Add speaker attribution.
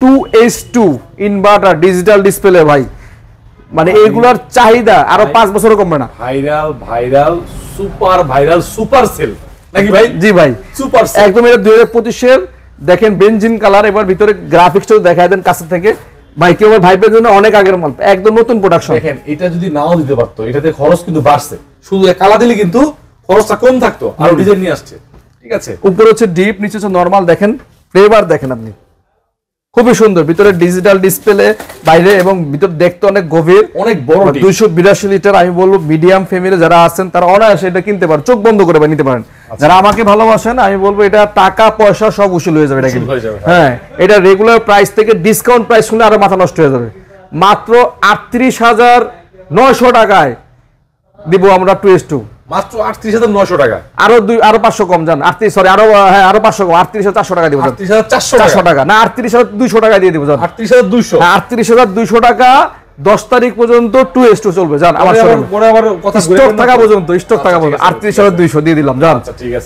Speaker 1: 2S2 inverter digital display ভাই, মানে এইগুলার চাহিদা আরো 5 বছরও কমবে না।
Speaker 2: ভাইরাল সুপার সেল নাকি ভাই?
Speaker 1: জি ভাই,
Speaker 2: সুপার সেল
Speaker 1: একদম। এটা 2025 এর দেখেন বেনজিন কালার। এবার ভিতরে গ্রাফিক্সটাও দেখায় দেন কাছে থেকে ভাই, কেউ ভাইবের জন্য অনেক আগের মাল, একদম নতুন প্রোডাকশন।
Speaker 2: দেখেন এটা যদি নাও দিতে পারতো, এটাতে খরচ কিন্তু বাড়ছে, শুধু কালা দিলে কিন্তু খরচটা কম থাকতো। আর ডিজাইন নিয়ে আসছে, ঠিক আছে।
Speaker 1: উপরে হচ্ছে ডিপ, নিচে হচ্ছে নরমাল। দেখেন ফ্লেভার দেখেন আপনি, খুবই সুন্দর। ভিতরে ডিজিটাল ডিসপ্লে, বাইরে এবং ভিতর দেখতে অনেক গভীর,
Speaker 2: অনেক বড়।
Speaker 1: 282 লিটার। আমি বলবো মিডিয়াম ফ্যামিলি যারা আছেন তারা অনায়াসে এটা কিনতে পারেন, চোখ বন্ধ করে নিতে পারেন। যারা আমাকে ভালোবাসেন আমি বলবো এটা টাকা পয়সা সব উসুল হয়ে যাবে এটা কিন্তু। হ্যাঁ, এটা রেগুলার প্রাইস থেকে ডিসকাউন্ট প্রাইস শুনে আরো মাথা নষ্ট হয়ে যাবে। মাত্র 38,900 টাকায় দিব আমরা 2S2,
Speaker 2: মাত্র 38,900 টাকা।
Speaker 1: আরো 500 কম যান, 38 সরি আরো, হ্যাঁ আরো 500 কম, 38,400 টাকা দিব।
Speaker 2: 38,400
Speaker 1: টাকা না, 38,200 টাকা দিয়ে দিব জান।
Speaker 2: 38,200,
Speaker 1: 38,200 টাকা 10 তারিখ পর্যন্ত 2S2 চলবে জান। আমার
Speaker 2: পরে আবার কথা
Speaker 1: স্টক থাকা পর্যন্ত, স্টক থাকা পর্যন্ত 38,200 দিয়ে দিলাম জান।
Speaker 2: আচ্ছা ঠিক আছে।